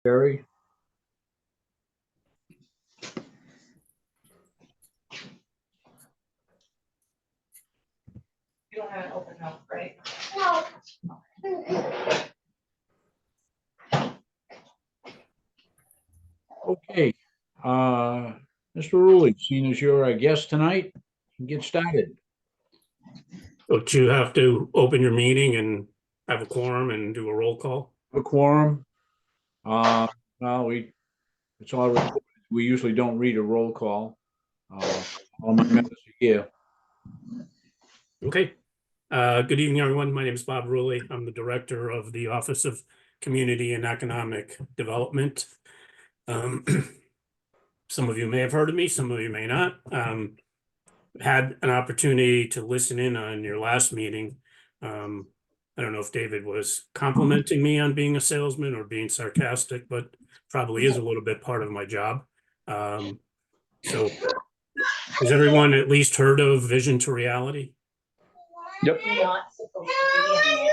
Barry? You don't have an open mouth, right? No. Okay, Mr. Rulli, seeing as you're our guest tonight, get started. But you have to open your meeting and have a quorum and do a roll call. A quorum. Well, it's all recorded. We usually don't read a roll call. All my members are here. Okay. Good evening, everyone. My name is Bob Rulli. I'm the Director of the Office of Community and Economic Development. Some of you may have heard of me, some of you may not. Had an opportunity to listen in on your last meeting. I don't know if David was complimenting me on being a salesman or being sarcastic, but probably is a little bit part of my job. So has everyone at least heard of Vision to Reality? Yep. You're not supposed to be in there.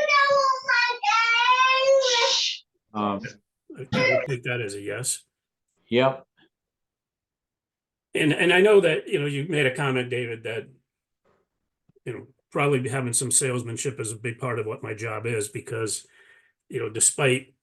I would take that as a yes. Yep. And I know that, you made a comment, David, that, probably having some salesmanship is a big part of what my job is because, despite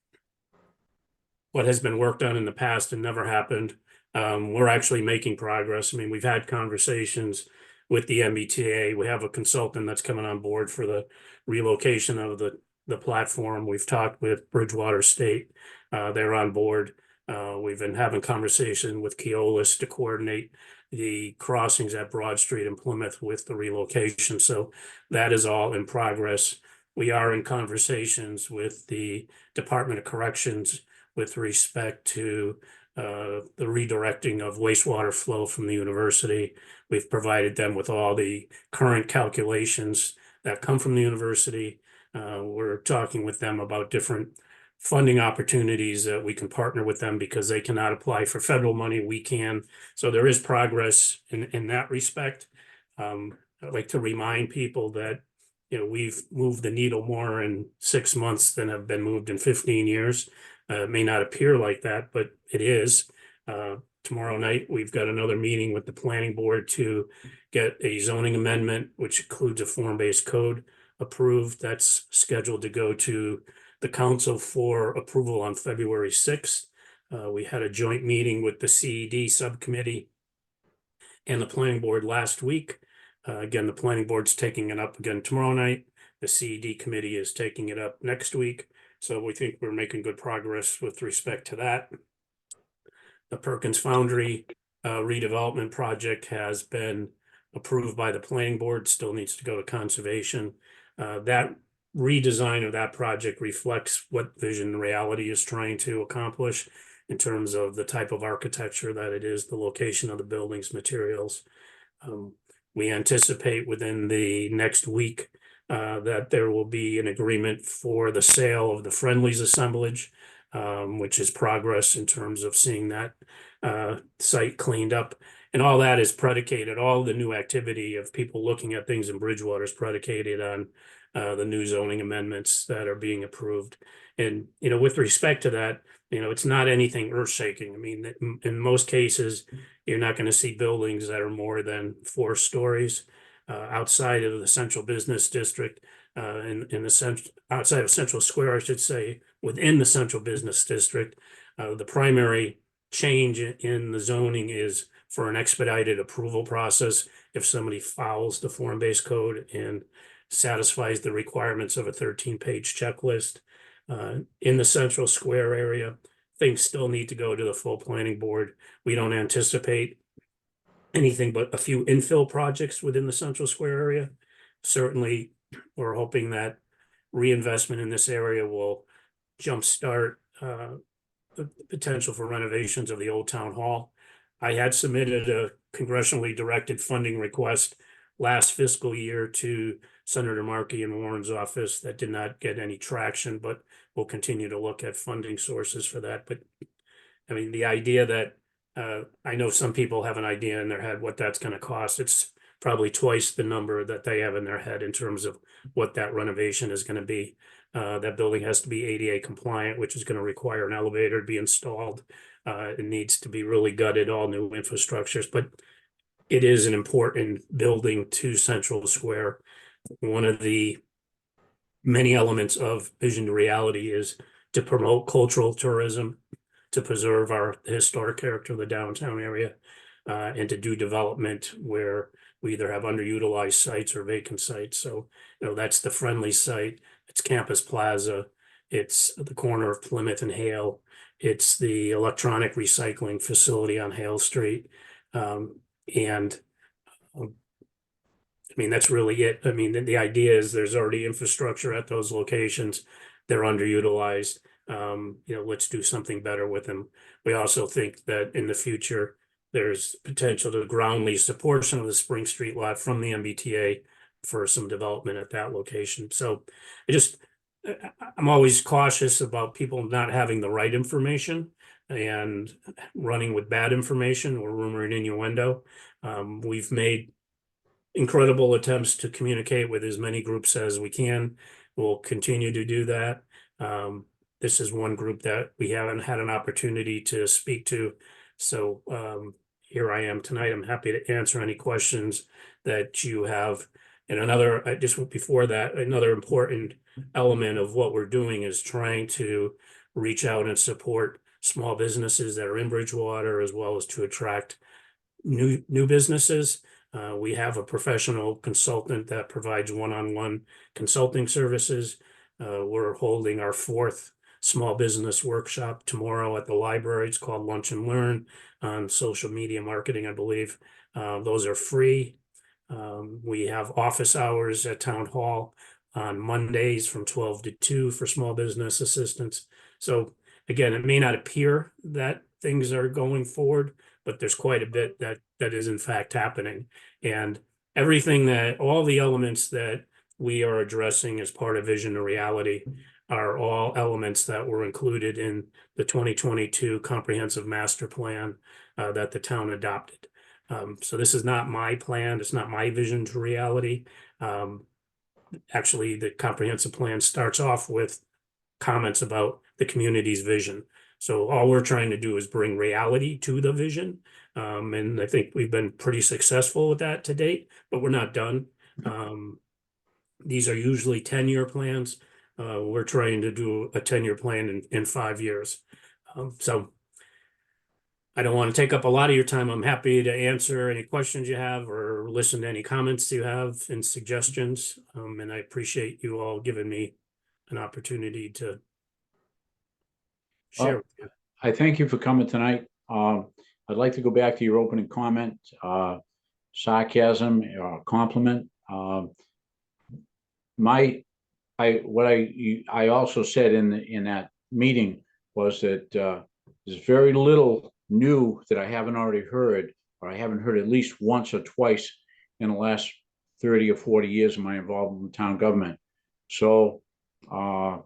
what has been worked on in the past and never happened, we're actually making progress. I mean, we've had conversations with the MBTA. We have a consultant that's coming on board for the relocation of the platform. We've talked with Bridgewater State. They're on board. We've been having conversation with Keolis to coordinate the crossings at Broad Street and Plymouth with the relocation. So that is all in progress. We are in conversations with the Department of Corrections with respect to the redirecting of wastewater flow from the university. We've provided them with all the current calculations that come from the university. We're talking with them about different funding opportunities that we can partner with them because they cannot apply for federal money. We can. So there is progress in that respect. I'd like to remind people that, we've moved the needle more in 6 months than have been moved in 15 years. It may not appear like that, but it is. Tomorrow night, we've got another meeting with the planning board to get a zoning amendment, which includes a form-based code approved. That's scheduled to go to the council for approval on February 6th. We had a joint meeting with the CED subcommittee and the planning board last week. Again, the planning board's taking it up again tomorrow night. The CED committee is taking it up next week. So we think we're making good progress with respect to that. The Perkins Foundry redevelopment project has been approved by the planning board, still needs to go to conservation. That redesign of that project reflects what Vision Reality is trying to accomplish in terms of the type of architecture that it is, the location of the buildings, materials. We anticipate within the next week that there will be an agreement for the sale of the Friendly's assemblage, which is progress in terms of seeing that site cleaned up. And all that is predicated, all the new activity of people looking at things in Bridgewater is predicated on the new zoning amendments that are being approved. And, with respect to that, it's not anything earth shaking. I mean, in most cases, you're not going to see buildings that are more than 4 stories outside of the central business district, in the outside of Central Square, I should say, within the central business district. The primary change in the zoning is for an expedited approval process. If somebody follows the form-based code and satisfies the requirements of a 13-page checklist, in the Central Square area, things still need to go to the full planning board. We don't anticipate anything but a few infill projects within the Central Square area. Certainly, we're hoping that reinvestment in this area will jumpstart the potential for renovations of the old town hall. I had submitted a congressionally directed funding request last fiscal year to Senator Markey and Warren's office that did not get any traction, but we'll continue to look at funding sources for that. But I mean, the idea that I know some people have an idea in their head what that's going to cost. It's probably twice the number that they have in their head in terms of what that renovation is going to be. That building has to be ADA compliant, which is going to require an elevator to be installed. It needs to be really gutted, all new infrastructures, but it is an important building to Central Square. One of the many elements of Vision to Reality is to promote cultural tourism, to preserve our historic character of the downtown area, and to do development where we either have underutilized sites or vacant sites. So, that's the Friendly site. It's Campus Plaza. It's the corner of Plymouth and Hale. It's the electronic recycling facility on Hale Street. And I mean, that's really it. I mean, the idea is there's already infrastructure at those locations. They're underutilized. Let's do something better with them. We also think that in the future, there's potential to ground lease a portion of the Spring Street lot from the MBTA for some development at that location. So I'm always cautious about people not having the right information and running with bad information or rumor and innuendo. We've made incredible attempts to communicate with as many groups as we can. We'll continue to do that. This is one group that we haven't had an opportunity to speak to. So here I am tonight. I'm happy to answer any questions that you have. And before that, another important element of what we're doing is trying to reach out and support small businesses that are in Bridgewater, as well as to attract new businesses. We have a professional consultant that provides one-on-one consulting services. We're holding our 4th small business workshop tomorrow at the library. It's called Lunch and Learn on social media marketing, I believe. Those are free. We have office hours at Town Hall on Mondays from 12 to 2 for small business assistance. So again, it may not appear that things are going forward, but there's quite a bit that is in fact happening. And all the elements that we are addressing as part of Vision to Reality are all elements that were included in the 2022 Comprehensive Master Plan that the town adopted. So this is not my plan. It's not my vision to reality. Actually, the comprehensive plan starts off with comments about the community's vision. So all we're trying to do is bring reality to the vision. And I think we've been pretty successful with that to date, but we're not done. These are usually 10-year plans. We're trying to do a 10-year plan in 5 years. So I don't want to take up a lot of your time. I'm happy to answer any questions you have or listen to any comments you have and suggestions. And I appreciate you all giving me an opportunity to share with you. I thank you for coming tonight. I'd like to go back to your opening comment, sarcasm, compliment. I also said in that meeting was that there's very little new that I haven't already heard, or I haven't heard at least once or twice in the last 30 or 40 years of my involvement in town government. So to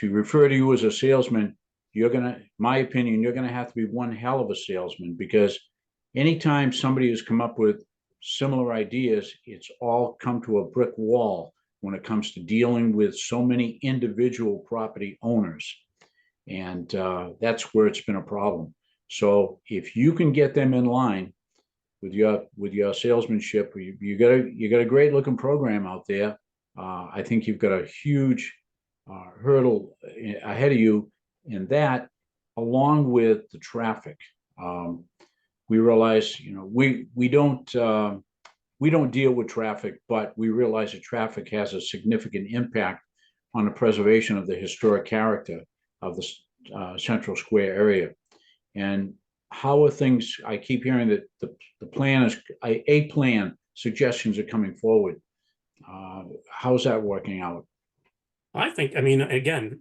refer to you as a salesman, my opinion, you're gonna have to be one hell of a salesman, because anytime somebody has come up with similar ideas, it's all come to a brick wall when it comes to dealing with so many individual property owners. And that's where it's been a problem. So if you can get them in line with your salesmanship, you got a great looking program out there. I think you've got a huge hurdle ahead of you in that, along with the traffic. We realize, we don't deal with traffic, but we realize that traffic has a significant impact on the preservation of the historic character of the Central Square area. And how are things? I keep hearing that the plan is suggestions are coming forward. How's that working out? I mean, again,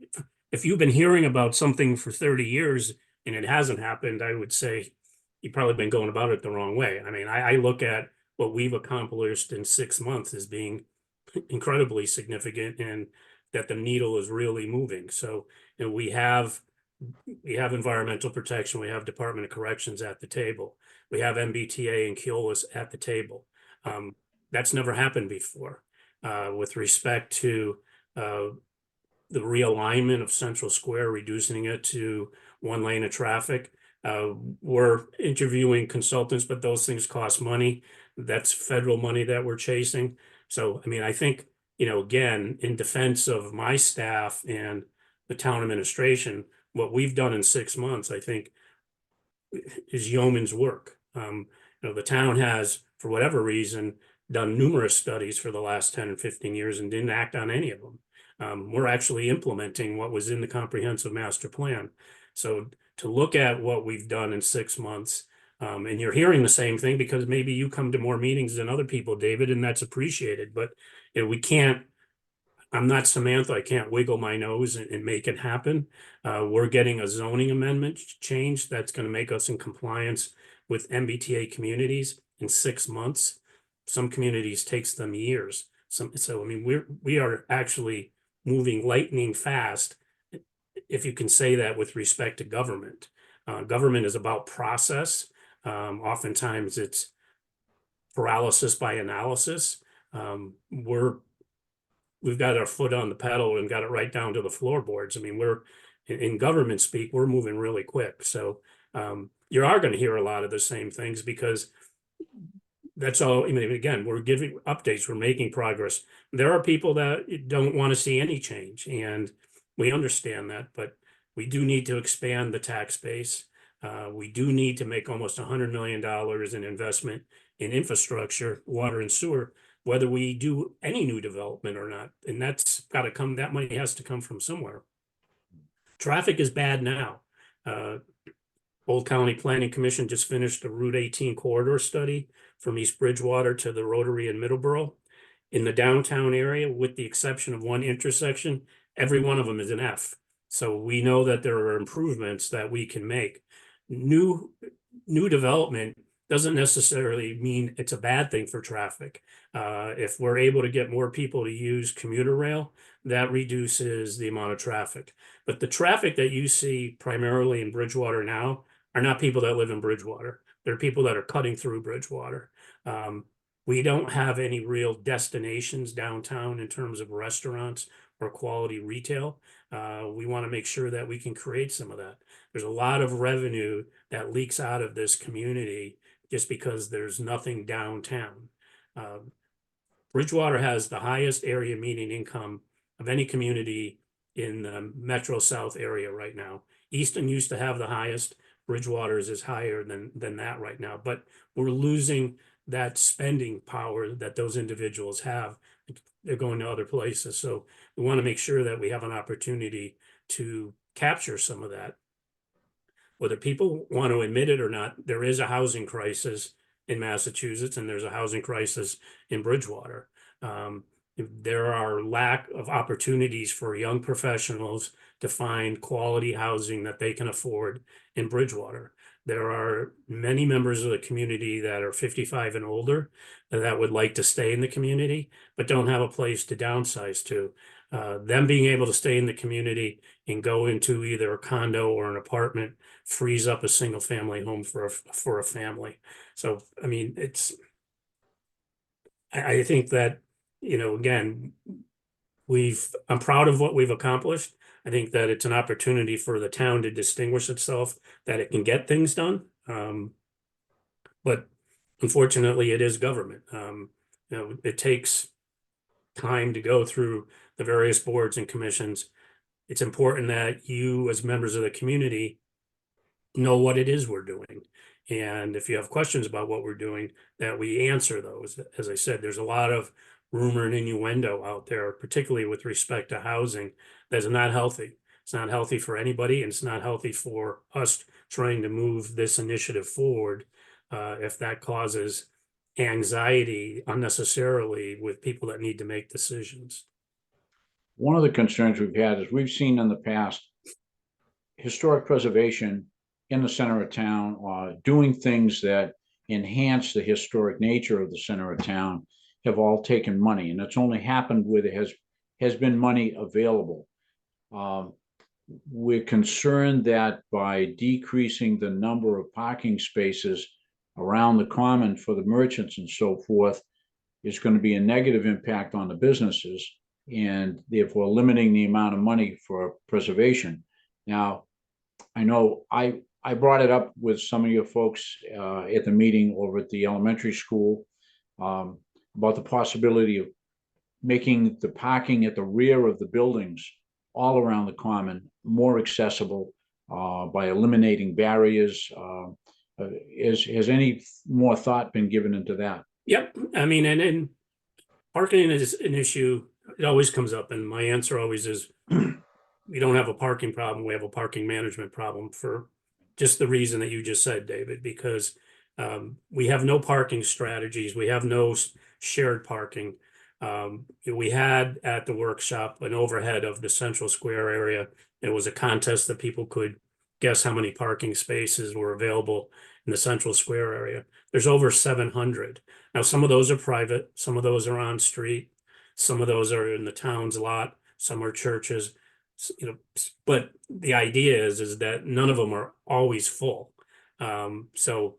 if you've been hearing about something for 30 years and it hasn't happened, I would say you've probably been going about it the wrong way. I mean, I look at what we've accomplished in 6 months as being incredibly significant, and that the needle is really moving. So, we have environmental protection, we have Department of Corrections at the table, we have MBTA and Keolis at the table. That's never happened before. With respect to the realignment of Central Square, reducing it to one lane of traffic. We're interviewing consultants, but those things cost money. That's federal money that we're chasing. So, I mean, I think, again, in defense of my staff and the town administration, what we've done in 6 months, I think, is yeoman's work. The town has, for whatever reason, done numerous studies for the last 10 and 15 years and didn't act on any of them. We're actually implementing what was in the comprehensive master plan. So to look at what we've done in 6 months, and you're hearing the same thing because maybe you come to more meetings than other people, David, and that's appreciated. But we can't. I'm not Samantha. I can't wiggle my nose and make it happen. We're getting a zoning amendment change that's going to make us in compliance with MBTA communities in 6 months. Some communities takes them years. So I mean, we are actually moving lightning fast, if you can say that with respect to government. Government is about process. Oftentimes it's paralysis by analysis. We've got our foot on the pedal and got it right down to the floorboards. I mean, we're in government speak, we're moving really quick. So you are going to hear a lot of the same things because that's all. I mean, again, we're giving updates, we're making progress. There are people that don't want to see any change, and we understand that, but we do need to expand the tax base. We do need to make almost $100 million in investment in infrastructure, water and sewer, whether we do any new development or not. And that's got to come, that money has to come from somewhere. Traffic is bad now. Old County Planning Commission just finished the Route 18 corridor study from East Bridgewater to the Rotary in Middleborough. In the downtown area, with the exception of one intersection, every one of them is an F. So we know that there are improvements that we can make. New development doesn't necessarily mean it's a bad thing for traffic. If we're able to get more people to use commuter rail, that reduces the amount of traffic. But the traffic that you see primarily in Bridgewater now are not people that live in Bridgewater. They're people that are cutting through Bridgewater. We don't have any real destinations downtown in terms of restaurants or quality retail. We want to make sure that we can create some of that. There's a lot of revenue that leaks out of this community just because there's nothing downtown. Bridgewater has the highest area median income of any community in the Metro South area right now. Easton used to have the highest. Bridgewater's is higher than that right now, but we're losing that spending power that those individuals have. They're going to other places. So we want to make sure that we have an opportunity to capture some of that. Whether people want to admit it or not, there is a housing crisis in Massachusetts, and there's a housing crisis in Bridgewater. There are lack of opportunities for young professionals to find quality housing that they can afford in Bridgewater. There are many members of the community that are 55 and older that would like to stay in the community, but don't have a place to downsize to. Them being able to stay in the community and go into either a condo or an apartment frees up a single family home for a family. So, I mean, I think that, again, I'm proud of what we've accomplished. I think that it's an opportunity for the town to distinguish itself, that it can get things done. But unfortunately, it is government. It takes time to go through the various boards and commissions. It's important that you, as members of the community, know what it is we're doing. And if you have questions about what we're doing, that we answer those. As I said, there's a lot of rumor and innuendo out there, particularly with respect to housing, that's not healthy. It's not healthy for anybody, and it's not healthy for us trying to move this initiative forward if that causes anxiety unnecessarily with people that need to make decisions. One of the concerns we've had is we've seen in the past historic preservation in the center of town, doing things that enhance the historic nature of the center of town have all taken money, and it's only happened where there has been money available. We're concerned that by decreasing the number of parking spaces around the common for the merchants and so forth, is going to be a negative impact on the businesses. and therefore limiting the amount of money for preservation. Now, I know I brought it up with some of your folks at the meeting over at the elementary school um, about the possibility of making the parking at the rear of the buildings all around the common more accessible by eliminating barriers. Has any more thought been given into that? Yep, I mean, and parking is an issue. It always comes up, and my answer always is we don't have a parking problem. We have a parking management problem for just the reason that you just said, David, because we have no parking strategies. We have no shared parking. We had at the workshop an overhead of the Central Square area. It was a contest that people could guess how many parking spaces were available in the Central Square area. There's over 700. Now, some of those are private, some of those are on street, some of those are in the town's lot, some are churches, you know, but the idea is that none of them are always full. So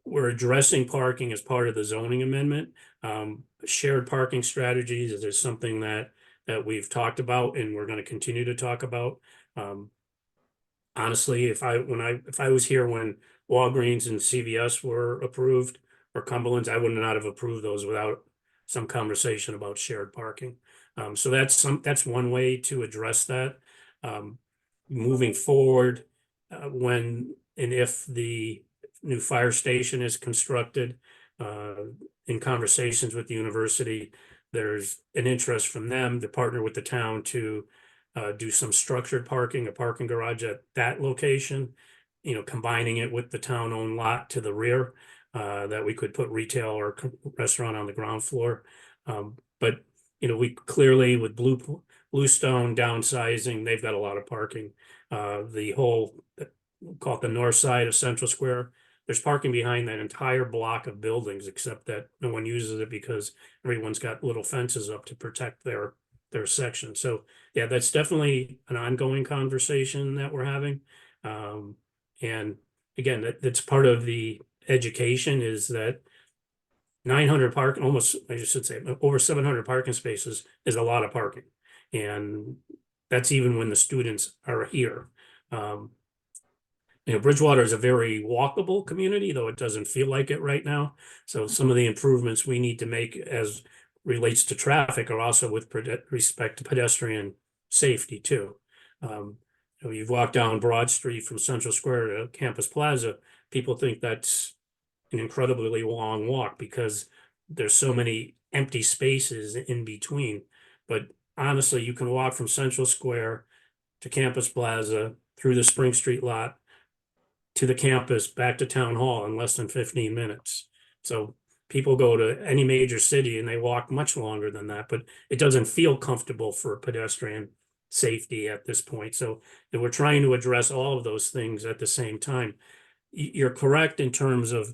we're addressing parking as part of the zoning amendment. Shared parking strategies is something that we've talked about and we're going to continue to talk about. Honestly, if I was here when Walgreens and CVS were approved, or Cumberland's, I would not have approved those without some conversation about shared parking. So that's one way to address that. Moving forward, when and if the new fire station is constructed, in conversations with the university, there's an interest from them to partner with the town to do some structured parking, a parking garage at that location, you know, combining it with the town-owned lot to the rear, that we could put retail or restaurant on the ground floor. But, you know, we clearly with Bluestone downsizing, they've got a lot of parking. The whole, call it the north side of Central Square, there's parking behind that entire block of buildings, except that no one uses it because everyone's got little fences up to protect their section. So yeah, that's definitely an ongoing conversation that we're having. And again, that's part of the education is that 900 almost, I should say, over 700 parking spaces is a lot of parking. And that's even when the students are here. You know, Bridgewater is a very walkable community, though it doesn't feel like it right now. So some of the improvements we need to make as relates to traffic are also with respect to pedestrian safety too. You know, you've walked down Broad Street from Central Square to Campus Plaza, people think that's an incredibly long walk because there's so many empty spaces in between. But honestly, you can walk from Central Square to Campus Plaza through the Spring Street lot to the campus, back to Town Hall in less than 15 minutes. So people go to any major city and they walk much longer than that, but it doesn't feel comfortable for pedestrian safety at this point. So we're trying to address all of those things at the same time. You're correct in terms of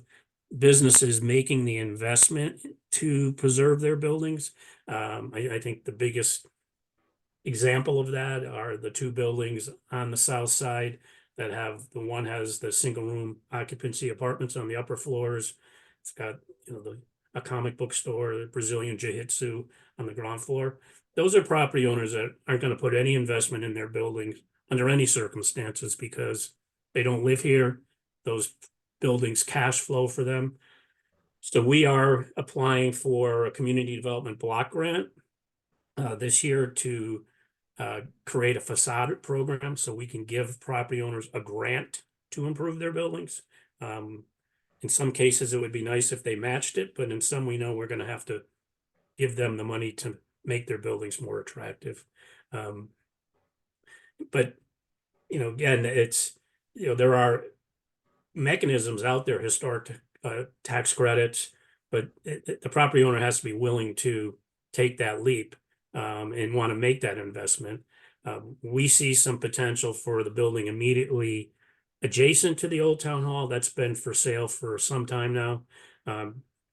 businesses making the investment to preserve their buildings. I think the biggest example of that are the two buildings on the south side that have, the one has the single room occupancy apartments on the upper floors. It's got, you know, a comic book store, the Brazilian Jiu-Jitsu on the ground floor. Those are property owners that aren't going to put any investment in their buildings under any circumstances because they don't live here. Those buildings cash flow for them. So we are applying for a community development block grant this year to create a facade program so we can give property owners a grant to improve their buildings. In some cases, it would be nice if they matched it, but in some we know we're going to have to give them the money to make their buildings more attractive. But, you know, again, it's, you know, there are mechanisms out there, historic tax credits, but the property owner has to be willing to take that leap and want to make that investment. We see some potential for the building immediately adjacent to the old town hall. That's been for sale for some time now.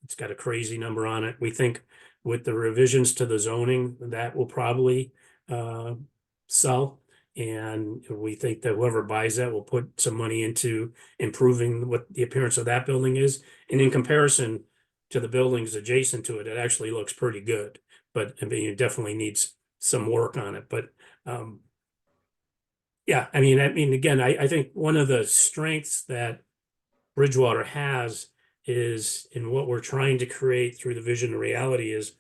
It's got a crazy number on it. We think with the revisions to the zoning, that will probably sell. And we think that whoever buys that will put some money into improving what the appearance of that building is. And in comparison to the buildings adjacent to it, it actually looks pretty good. but I mean, it definitely needs some work on it, but, yeah, I mean, again, I think one of the strengths that Bridgewater has is in what we're trying to create through the vision of reality is,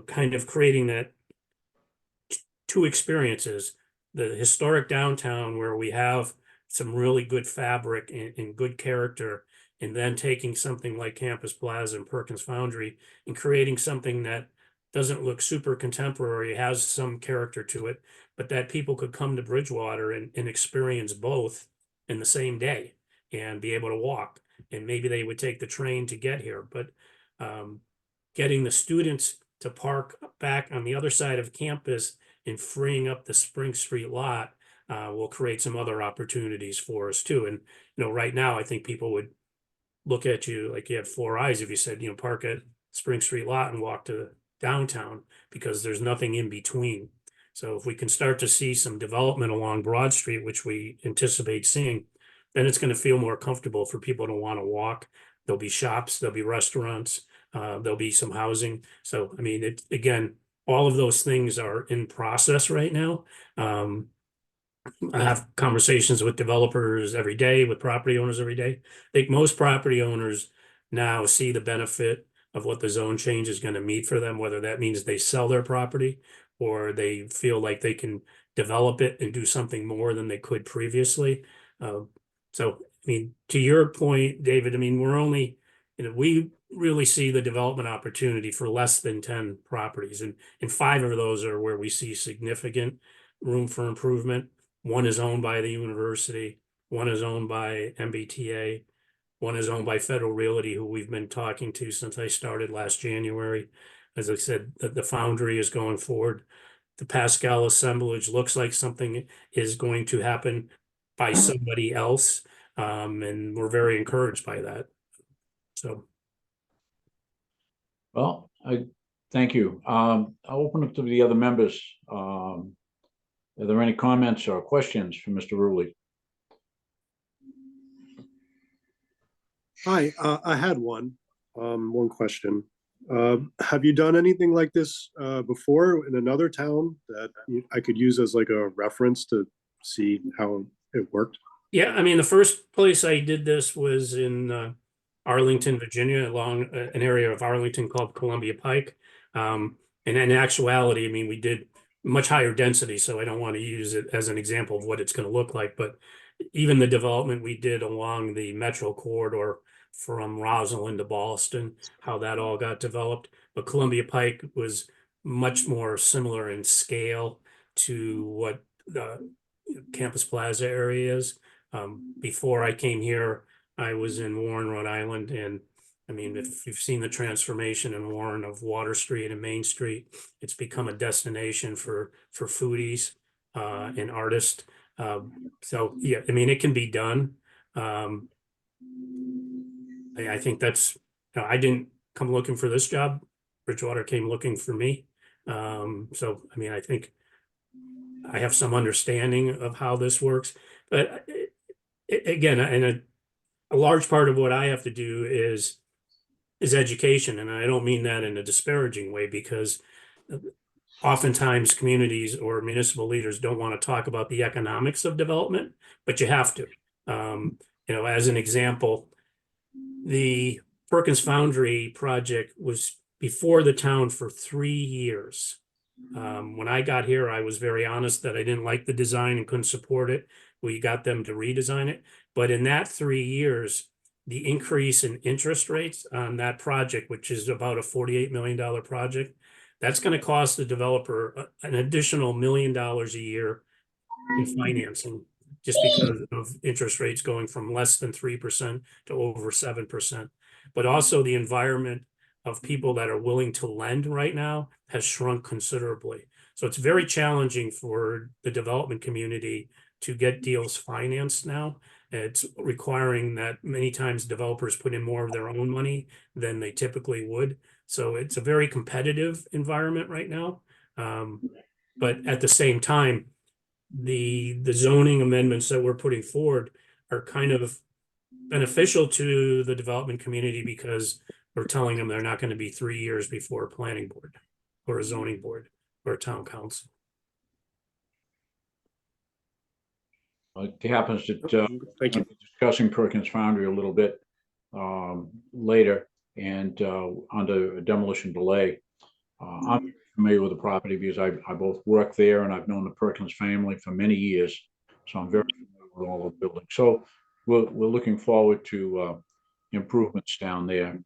kind of creating that two experiences, the historic downtown where we have some really good fabric and good character, and then taking something like Campus Plaza and Perkins Foundry and creating something that doesn't look super contemporary, has some character to it, but that people could come to Bridgewater and experience both in the same day and be able to walk. And maybe they would take the train to get here, but getting the students to park back on the other side of campus and freeing up the Spring Street lot will create some other opportunities for us too. And, right now, I think people would look at you like you had four eyes if you said, park at Spring Street lot and walk to downtown, because there's nothing in between. So if we can start to see some development along Broad Street, which we anticipate seeing, then it's going to feel more comfortable for people to want to walk. There'll be shops, there'll be restaurants, there'll be some housing. So, I mean, again, all of those things are in process right now. I have conversations with developers every day, with property owners every day. I think most property owners now see the benefit of what the zone change is going to mean for them, whether that means they sell their property or they feel like they can develop it and do something more than they could previously. So, I mean, to your point, David, I mean, we're only, we really see the development opportunity for less than 10 properties, and 5 of those are where we see significant room for improvement. One is owned by the university, one is owned by MBTA, one is owned by Federal Realty, who we've been talking to since I started last January. As I said, the foundry is going forward. The Pascal assemblage looks like something is going to happen by somebody else, and we're very encouraged by that. So, Well, thank you. I'll open up to the other members. Are there any comments or questions for Mr. Rulli? Hi, I had one question. Have you done anything like this before in another town that I could use as like a reference to see how it worked? yeah, I mean, the first place I did this was in Arlington, Virginia, along an area of Arlington called Columbia Pike. And in actuality, I mean, we did much higher density, so I don't want to use it as an example of what it's going to look like. But even the development we did along the Metro corridor from Rosslyn to Boston, how that all got developed. But Columbia Pike was much more similar in scale to what the Campus Plaza area is. Before I came here, I was in Warren, Rhode Island, and I mean, if you've seen the transformation in Warren of Water Street and Main Street, it's become a destination for foodies and artists. So yeah, I mean, it can be done. I think that's, I didn't come looking for this job. Bridgewater came looking for me. So, I mean, I think I have some understanding of how this works, but again, and a large part of what I have to do is education. And I don't mean that in a disparaging way, because oftentimes communities or municipal leaders don't want to talk about the economics of development, but you have to. As an example, the Perkins Foundry project was before the town for 3 years. When I got here, I was very honest that I didn't like the design and couldn't support it. We got them to redesign it. But in that 3 years, the increase in interest rates on that project, which is about a $48 million project, that's going to cost the developer an additional $1 million a year in financing, just because of interest rates going from less than 3% to over 7%. But also the environment of people that are willing to lend right now has shrunk considerably. So it's very challenging for the development community to get deals financed now. It's requiring that many times developers put in more of their own money than they typically would. So it's a very competitive environment right now. But at the same time, the zoning amendments that we're putting forward are kind of beneficial to the development community, because we're telling them they're not going to be 3 years before planning board. or a zoning board or a town council. It happens that, Thank you. we'll be discussing Perkins Foundry a little bit later and under a demolition delay. I'm familiar with the property because I both work there and I've known the Perkins family for many years. So I'm very familiar with all the buildings. So we're looking forward to improvements down there.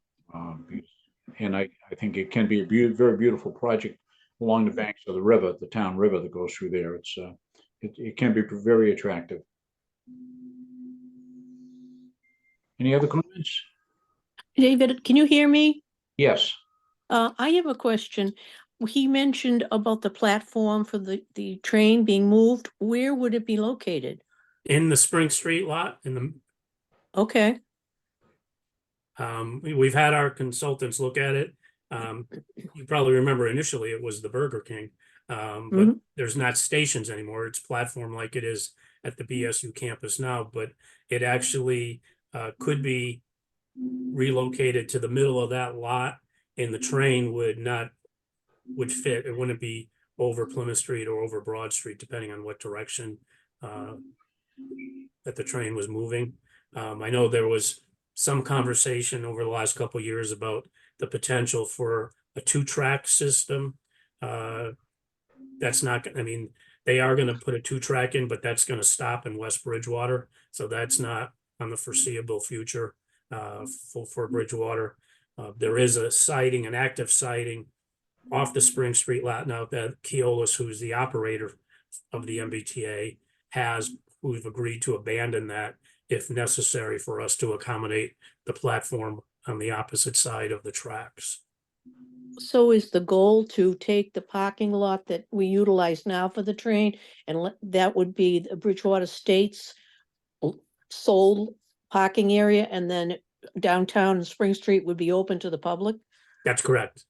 And I think it can be a very beautiful project along the banks of the river, the town river that goes through there. It can be very attractive. Any other comments? David, can you hear me? Yes. I have a question. He mentioned about the platform for the train being moved. Where would it be located? In the Spring Street lot, Okay, we've had our consultants look at it. You probably remember initially it was the Burger King. But there's not stations anymore. It's platform like it is at the BSU campus now, but it actually could be relocated to the middle of that lot, and the train would fit. It wouldn't be over Plymouth Street or over Broad Street, depending on what direction that the train was moving. I know there was some conversation over the last couple of years about the potential for a 2-track system. That's not, I mean, they are going to put a 2-track in, but that's going to stop in West Bridgewater. So that's not on the foreseeable future for Bridgewater. There is a sighting, an active sighting off the Spring Street lot now that Keolis, who's the operator of the MBTA, who've agreed to abandon that if necessary for us to accommodate the platform on the opposite side of the tracks. so is the goal to take the parking lot that we utilize now for the train and that would be the Bridgewater States sole parking area, and then downtown and Spring Street would be open to the public? That's correct.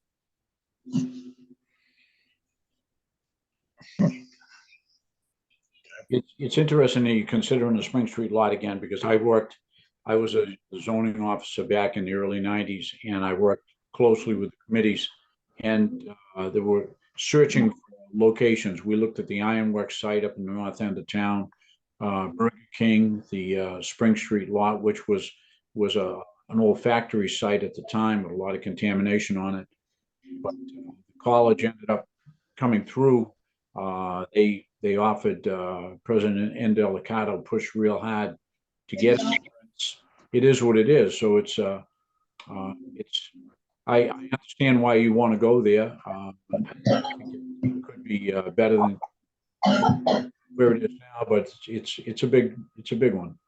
It's interesting that you considering the Spring Street lot again, because I was a zoning officer back in the early 90s, and I worked closely with the committees, and they were searching for locations. We looked at the Ironworks site up in the north end of town, Burger King, the Spring Street lot, which was an old factory site at the time with a lot of contamination on it. But the college ended up coming through. They offered President Indelicato pushed real hard to get it. It is what it is. So I understand why you want to go there. I think it could be better than where it is now, but it's a big one.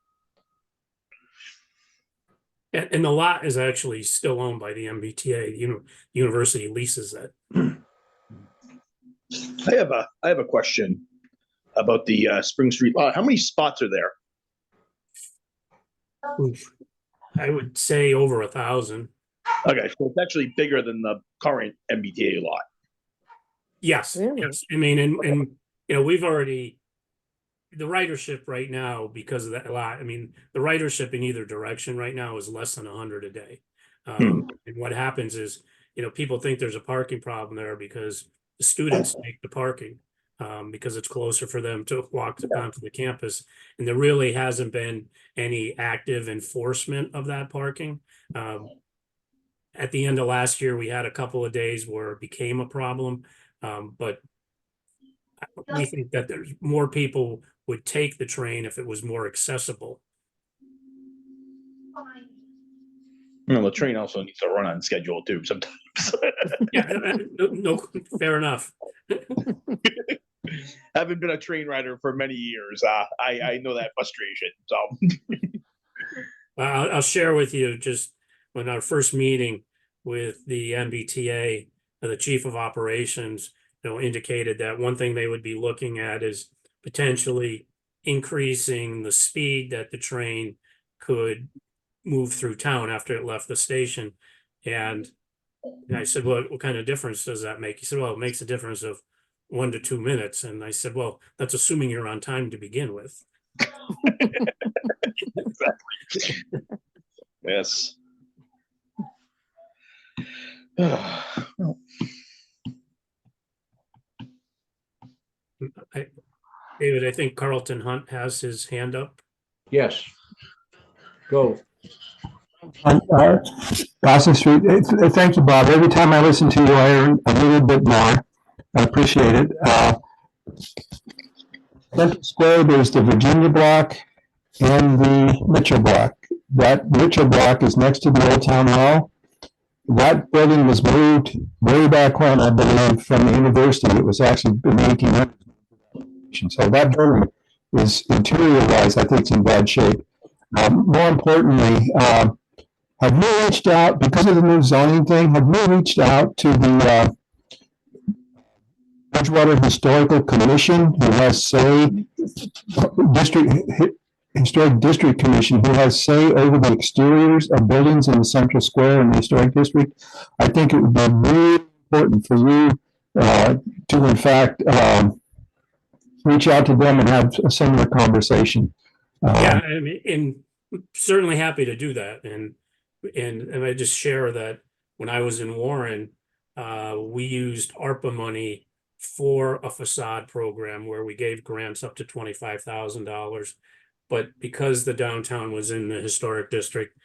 And the lot is actually still owned by the MBTA. University leases it. I have a question about the Spring Street lot. How many spots are there? Oof. I would say over 1,000. Okay, so it's actually bigger than the current MBTA lot. Yes, Really? yes. I mean, and we've already, the ridership right now, because of that lot, I mean, the ridership in either direction right now is less than 100 a day. And what happens is, people think there's a parking problem there because the students take the parking because it's closer for them to walk onto the campus. And there really hasn't been any active enforcement of that parking. At the end of last year, we had a couple of days where it became a problem, but we think that there's more people would take the train if it was more accessible. The train also needs to run on schedule too sometimes. Yeah, no, fair enough. Haven't been a train rider for many years. I know that frustration. So I'll share with you just when our first meeting with the MBTA, the chief of operations, indicated that one thing they would be looking at is potentially increasing the speed that the train could move through town after it left the station. And I said, well, what kind of difference does that make? He said, well, it makes a difference of 1 to 2 minutes. And I said, well, that's assuming you're on time to begin with. exactly. Yes. David, I think Carlton Hunt has his hand up. Yes. Go. On Dawson Street. Thank you, Bob. Every time I listen to you, I learn a little bit more. I appreciate it. Central Square, there's the Virginia block and the Mitchell block. That Mitchell block is next to the Old Town Hall. That building was moved way back when, I believe, from the university. It was actually in the 1800s. So that building is interior-wise, I think it's in bad shape. More importantly, have you reached out, because of the new zoning thing, have you reached out to the Bridgewater Historical Commission, who has say, Historic District Commission, who has say over the exteriors of buildings in the Central Square and the Historic District? I think it would be really important for you to, in fact, reach out to them and have a similar conversation. Yeah, I mean, and certainly happy to do that. And I just share that when I was in Warren, we used ARPA money for a facade program where we gave grants up to $25,000. But because the downtown was in the historic district,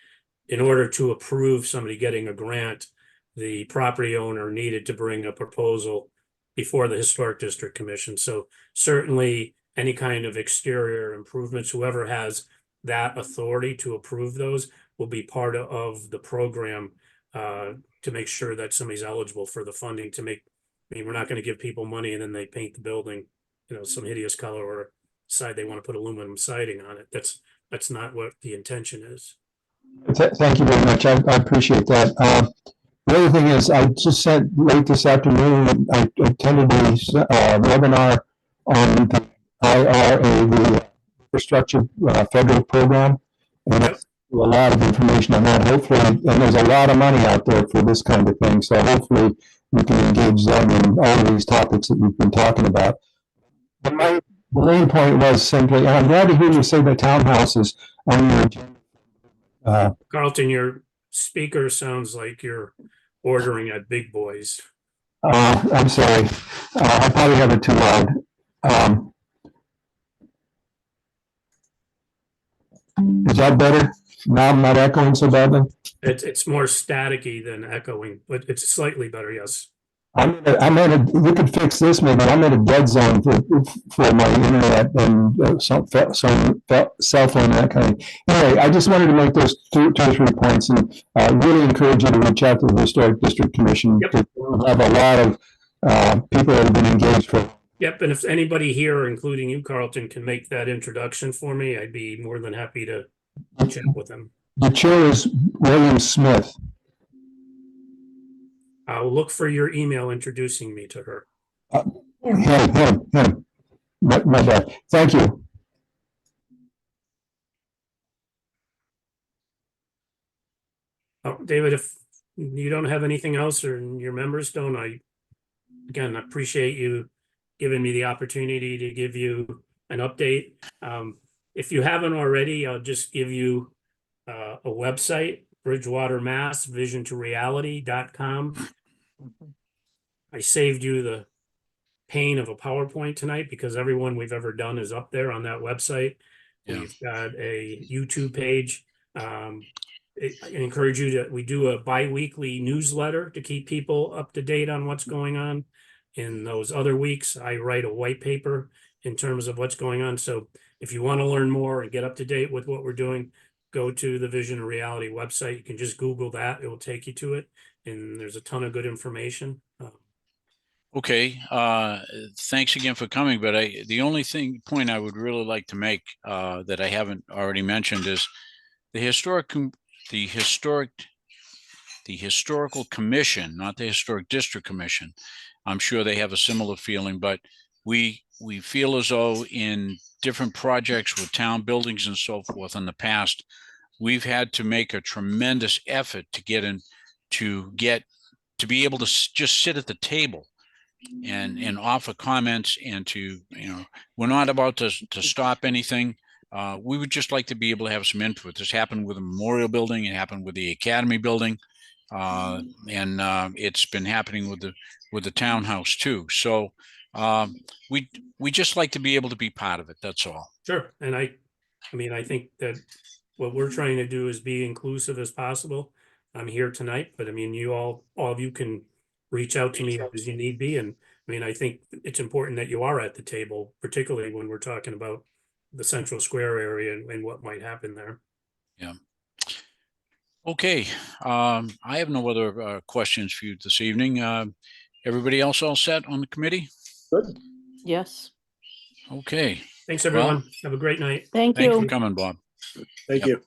in order to approve somebody getting a grant, the property owner needed to bring a proposal before the Historic District Commission. So certainly any kind of exterior improvements, whoever has that authority to approve those will be part of the program to make sure that somebody's eligible for the funding to make. I mean, we're not going to give people money and then they paint the building, some hideous color or decide they want to put aluminum siding on it. That's not what the intention is. Thank you very much. I appreciate that. The other thing is, I just said late this afternoon, I attended a webinar on the IRA, the Infrastructure Federal Program, and Yep. a lot of information on that. Hopefully, and there's a lot of money out there for this kind of thing. So hopefully, we can engage them in all of these topics that we've been talking about. But the main point was simply, and I'm glad to hear you say the townhouses on your agenda. Carlton, your speaker sounds like you're ordering at Big Boys. I'm sorry. I probably have it too loud. Is that better? Now I'm not echoing so badly? It's more staticky than echoing, but it's slightly better, yes. We could fix this maybe. I'm in a dead zone for my internet and cell phone, that kind of. Anyway, I just wanted to make those two or 3 points and really encourage you to reach out to the Historic District Commission. Yep. We have a lot of people that have been engaged for. Yep, and if anybody here, including you, Carlton, can make that introduction for me, I'd be more than happy to chat with them. The chair is William Smith. I'll look for your email introducing me to her. Him. My bad. Thank you. Oh, David, if you don't have anything else or your members don't, again, appreciate you giving me the opportunity to give you an update. If you haven't already, I'll just give you a website, Bridgewater, Mass, visiontoreality.com. I saved you the pain of a PowerPoint tonight because everyone we've ever done is up there on that website. Yeah. We've got a YouTube page. I encourage you to, we do a bi-weekly newsletter to keep people up to date on what's going on. In those other weeks, I write a white paper in terms of what's going on. So if you want to learn more and get up to date with what we're doing, go to the Vision and Reality website. You can just Google that. It will take you to it. And there's a ton of good information. Okay, thanks again for coming, but the only point I would really like to make that I haven't already mentioned is the historical commission, not the Historic District Commission. I'm sure they have a similar feeling, but we feel as though in different projects with town buildings and so forth in the past, we've had to make a tremendous effort to be able to just sit at the table and offer comments and to, we're not about to stop anything. We would just like to be able to have some input. This happened with the Memorial Building. It happened with the Academy Building. And it's been happening with the townhouse too. So we just like to be able to be part of it. That's all. Sure, and I mean, I think that what we're trying to do is be inclusive as possible. I'm here tonight, but I mean, all of you can reach out to me as you need be, and I mean, I think it's important that you are at the table, particularly when we're talking about the Central Square area and what might happen there. Okay, I have no other questions for you this evening. Everybody else all set on the committee? Good. Yes, Okay, Thanks, everyone. Have a great night. thank thanks for you. coming, Bob. Thank Yep.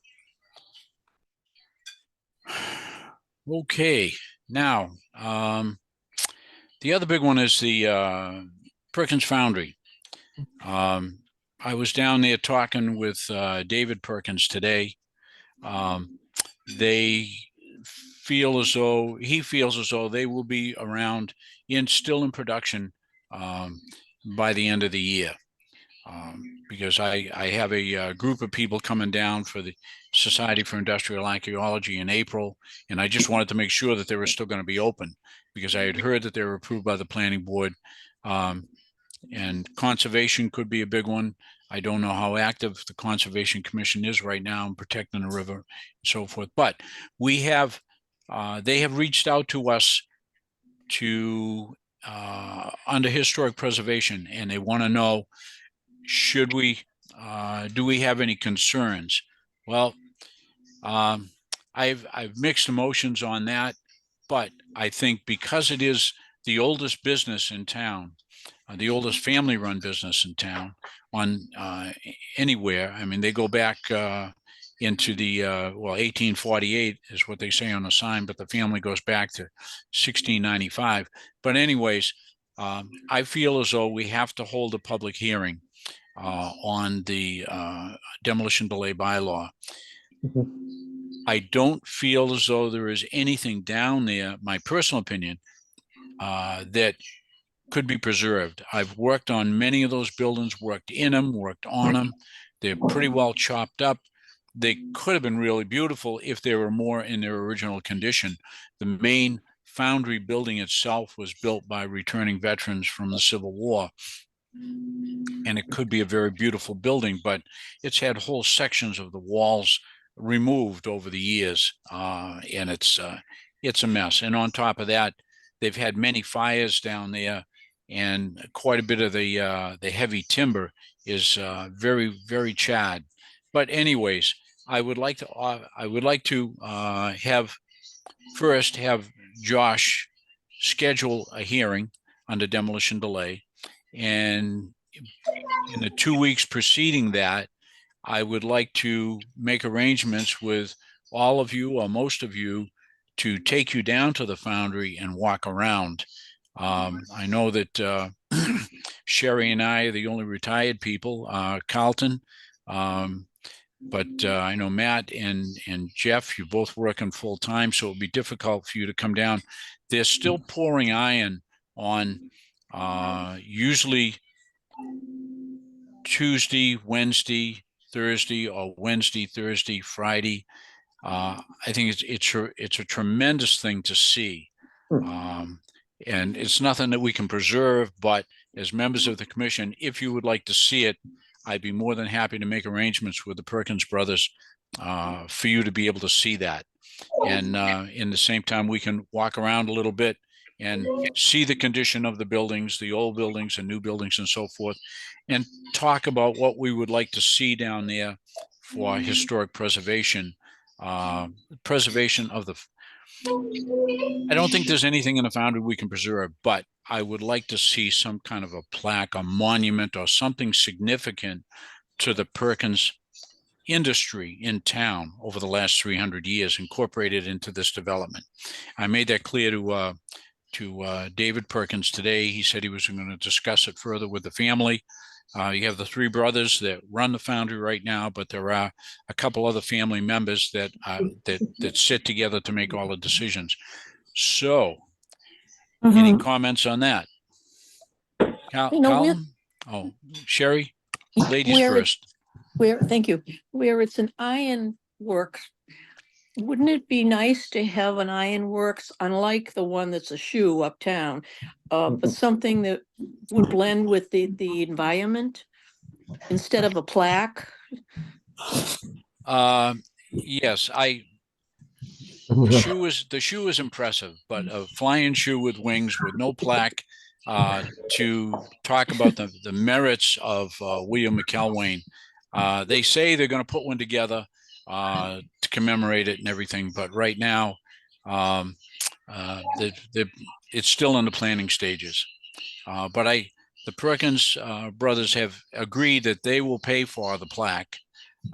you. Okay, now, the other big one is the Perkins Foundry. I was down there talking with David Perkins today. They feel as though, he feels as though they will be around still in production by the end of the year. Because I have a group of people coming down for the Society for Industrial Archaeology in April, and I just wanted to make sure that they were still going to be open, because I had heard that they were approved by the planning board. And conservation could be a big one. I don't know how active the Conservation Commission is right now in protecting the river and so forth, but we have, they have reached out to us to under historic preservation, and they want to know, should we, do we have any concerns? Well, I've mixed emotions on that, but I think because it is the oldest business in town, the oldest family-run business in town on anywhere. I mean, they go back into the, 1848 is what they say on the sign, but the family goes back to 1695. But anyways, I feel as though we have to hold a public hearing on the demolition delay bylaw. I don't feel as though there is anything down there, my personal opinion, that could be preserved. I've worked on many of those buildings, worked in them, worked on them. They're pretty well chopped up. They could have been really beautiful if they were more in their original condition. The main foundry building itself was built by returning veterans from the Civil War, and it could be a very beautiful building, but it's had whole sections of the walls removed over the years, and it's a mess. And on top of that, they've had many fires down there, and quite a bit of the heavy timber is very, very charred. But anyways, I would like to have Josh schedule a hearing under demolition delay, and in the 2 weeks preceding that, I would like to make arrangements with all of you or most of you to take you down to the foundry and walk around. I know that Sherry and I are the only retired people, Carlton, but I know Matt and Jeff, you're both working full time, so it'll be difficult for you to come down. They're still pouring iron on usually Tuesday, Wednesday, Thursday, or Wednesday, Thursday, Friday. I think it's a tremendous thing to see. And it's nothing that we can preserve, but as members of the commission, if you would like to see it, I'd be more than happy to make arrangements with the Perkins brothers for you to be able to see that. And in the same time, we can walk around a little bit and see the condition of the buildings, the old buildings and new buildings and so forth, and talk about what we would like to see down there for historic preservation, preservation of the. I don't think there's anything in the foundry we can preserve, but I would like to see some kind of a plaque, a monument, or something significant to the Perkins industry in town over the last 300 years incorporated into this development. I made that clear to David Perkins today. He said he was going to discuss it further with the family. You have the three brothers that run the foundry right now, but there are a couple other family members that sit together to make all the decisions. So, any comments on that? Colin? Oh, Sherry, ladies Where first. thank you, where it's an iron work Wouldn't it be nice to have an ironworks, unlike the one that's a shoe uptown, but something that would blend with the environment instead of a plaque? Yes, the shoe is impressive, but a flying shoe with wings with no plaque, to talk about the merits of, William McElwain. They say they're gonna put one together, to commemorate it and everything, but right now, it's still in the planning stages. But the Perkins, brothers have agreed that they will pay for the plaque.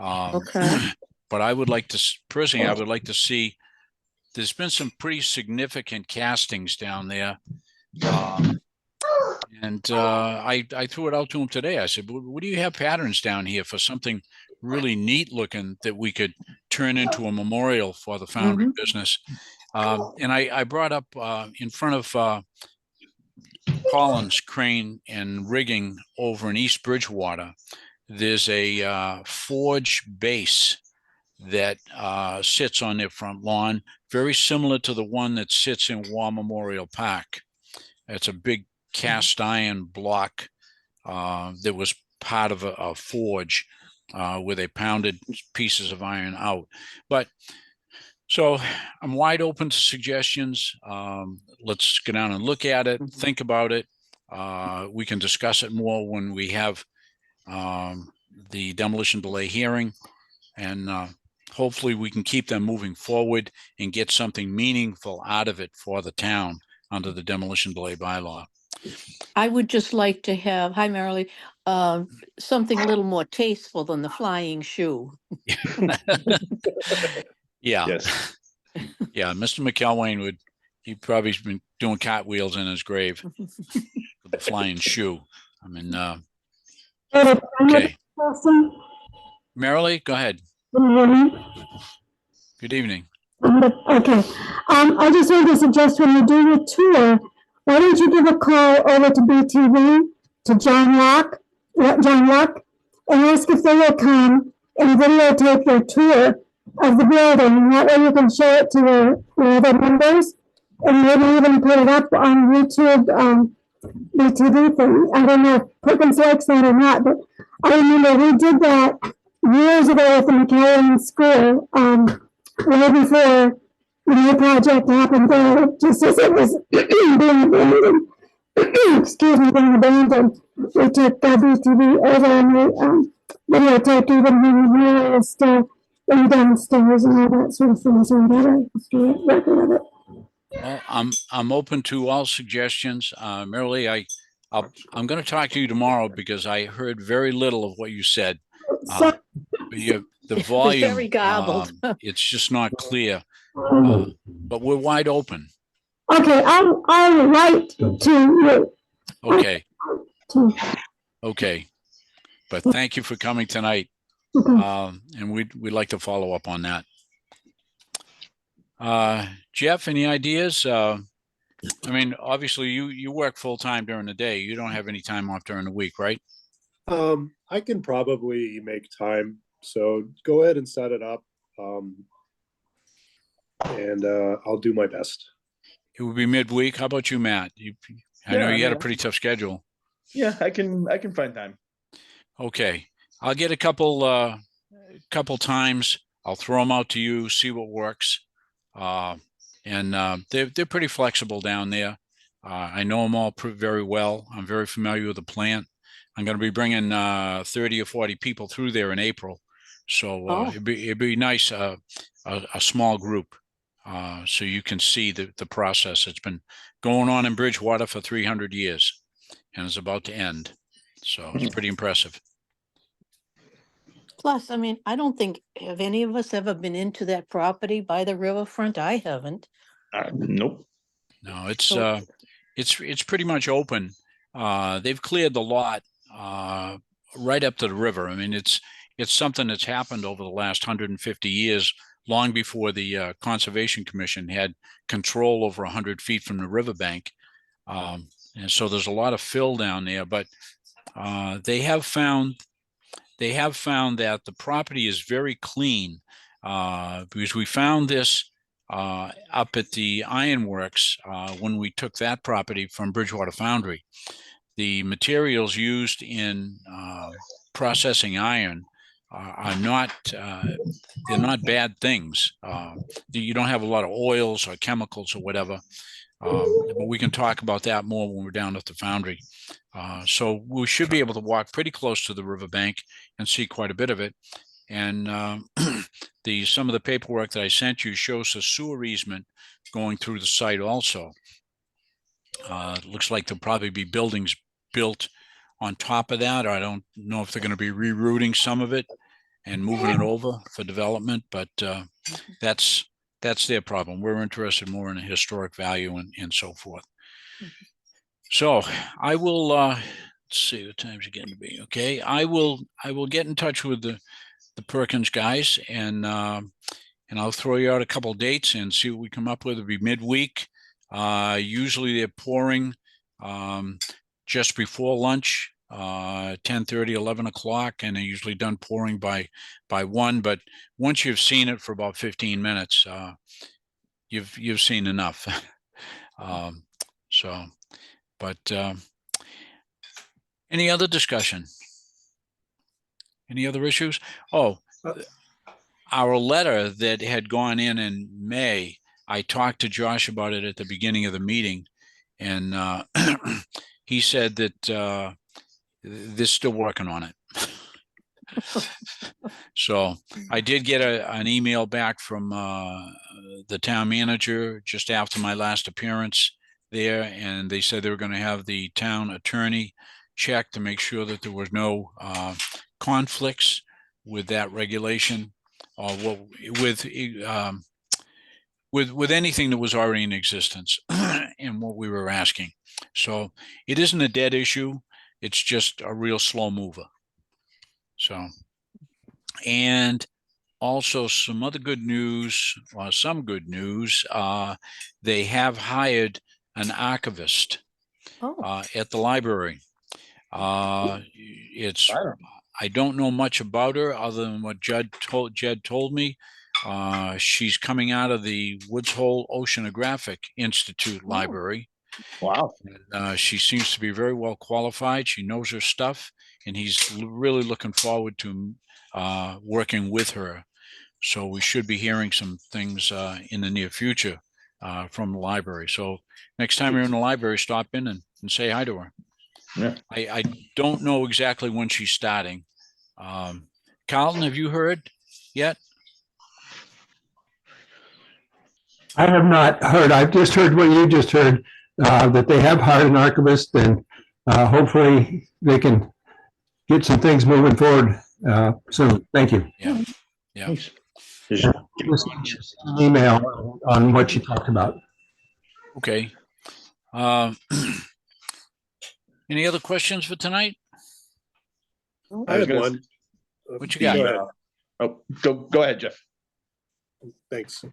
Okay. But I would like to, personally, I would like to see, there's been some pretty significant castings down there. And I threw it out to him today. I said, what do you have patterns down here for something really neat looking that we could turn into a memorial for the foundry business? And I brought up, in front of, Collins Crane and Rigging over in East Bridgewater, there's a, forge base that, sits on their front lawn, very similar to the one that sits in War Memorial Park. It's a big cast iron block, that was part of a forge, where they pounded pieces of iron out. But so I'm wide open to suggestions. Let's go down and look at it, think about it. We can discuss it more when we have, the demolition delay hearing, and hopefully we can keep them moving forward and get something meaningful out of it for the town under the demolition delay bylaw. I would just like to have, hi Marilee, something a little more tasteful than the flying shoe. Yeah. Yes. Yeah, Mr. McElwain he probably's been doing cartwheels in his grave with the flying shoe. I mean, okay. Marilee, go ahead. Good evening. Okay, I just wanted to suggest when you do your tour, why don't you give a call over to BTV, to John Locke, and ask if they will come and videotape their tour of the building, and that way you can show it to the other members, and maybe even put it up on YouTube, BTV thing. I don't know if Perkins likes that or not, but I remember we did that years ago at the McAllen School, way before the new project happened there, just as it was being abandoned. Excuse me, being abandoned. We took BTV over and we videotaped even when the mayor was still in downstairs and all that sort of thing. So we got a record of it. Well, I'm open to all suggestions. Marilee, I'm going to talk to you tomorrow because I heard very little of what you said. So, The volume, very garbled. It's just not clear, but we're wide open. okay, I'll write to you. Okay, To, okay. But thank you for coming tonight. okay. And we'd like to follow up on that. Jeff, any ideas? I mean, obviously you work full time during the day. You don't have any time off during the week, right? I can probably make time, so go ahead and set it up. And I'll do my best. It would be midweek. How about you, Matt? I know Yeah, you had a yeah. pretty tough schedule. Yeah, I can find time. Okay, I'll get a couple times. I'll throw them out to you, see what works. And they're pretty flexible down there. I know them all very well. I'm very familiar with the plant. I'm going to be bringing 30 or 40 people through there in April. So it'd be nice, a small group, so you can see the process. It's been going on in Bridgewater for 300 years and is about to end. So it's pretty impressive. Plus, I mean, I don't think, have any of us ever been into that property by the riverfront? I haven't. Nope. No, it's So- it's pretty much open. They've cleared the lot right up to the river. I mean, it's something that's happened over the last 150 years, long before the Conservation Commission had control over 100 feet from the riverbank. And so there's a lot of fill down there, but they have found that the property is very clean. because we found this up at the ironworks when we took that property from Bridgewater Foundry. The materials used in processing iron are not they're not bad things. You don't have a lot of oils or chemicals or whatever. But we can talk about that more when we're down at the foundry. So we should be able to walk pretty close to the riverbank and see quite a bit of it. And some of the paperwork that I sent you shows a sewer easement going through the site also. It looks like there'll probably be buildings built on top of that. I don't know if they're going to be rerouting some of it and moving it over for development, but that's their problem. We're interested more in the historic value and so forth. So I will let's see what time's it getting to be. Okay, I will get in touch with the Perkins guys and I'll throw you out a couple dates and see what we come up with. It'll be midweek. Usually they're pouring just before lunch, 10:30, 11 o'clock, and they're usually done pouring by 1. But once you've seen it for about 15 minutes, you've seen enough. Any other discussion? Any other issues? Oh, our letter that had gone in May, I talked to Josh about it at the beginning of the meeting, and he said that they're still working on it. So I did get an email back from the town manager just after my last appearance there, and they said they were going to have the town attorney check to make sure that there was no conflicts with that regulation or with anything that was already in existence and what we were asking. So it isn't a dead issue. It's just a real slow mover. So, and also some other good news, or some good news, they have hired an archivist at the library. I don't know much about her other than what Jed told me. She's coming out of the Woods Hole Oceanographic Institute library. Wow. And, she seems to be very well qualified. She knows her stuff, and he's really looking forward to working with her. So we should be hearing some things in the near future from the library. So next time you're in the library, stop in and say hi to her. Yeah. I don't know exactly when she's starting. Carlton, have you heard yet? I have not heard. I've just heard what you just heard, that they have hired an archivist, and hopefully they can get some things moving forward soon. Thank you. Yeah. Yeah. Thanks. Just an email on what you talked about. Okay. Any other questions for tonight? I had one. What you got? Go ahead, Jeff. Thanks.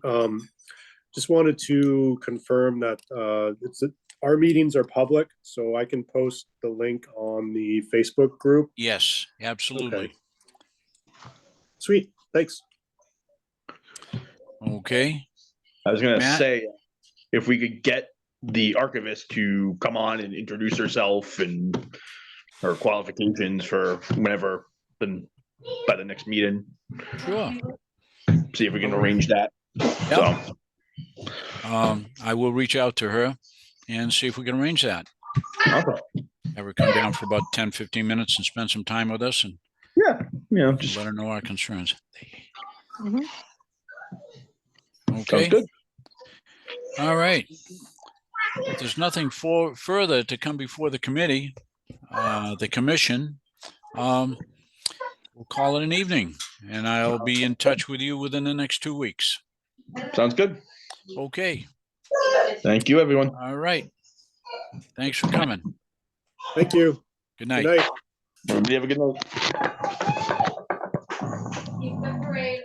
Just wanted to confirm that our meetings are public, so I can post the link on the Facebook group. Yes, absolutely. Okay. Sweet, thanks. Okay. I was gonna Matt? say, if we could get the archivist to come on and introduce herself and her qualifications for whenever, then by the next meeting, Sure. see if we can arrange that. Yeah. So, I will reach out to her and see if we can arrange that. okay. Have her come down for about 10, 15 minutes and spend some time with us and Yeah, just let her know our concerns. Mhm. sounds Okay. good. All right. If there's nothing further to come before the committee, the commission, we'll call it an evening, and I'll be in touch with you within the next 2 weeks. Sounds good. Okay. Thank you, everyone. All right. Thanks for coming. Thank you. Good Good night. night. Everybody have a good night. Keep the parade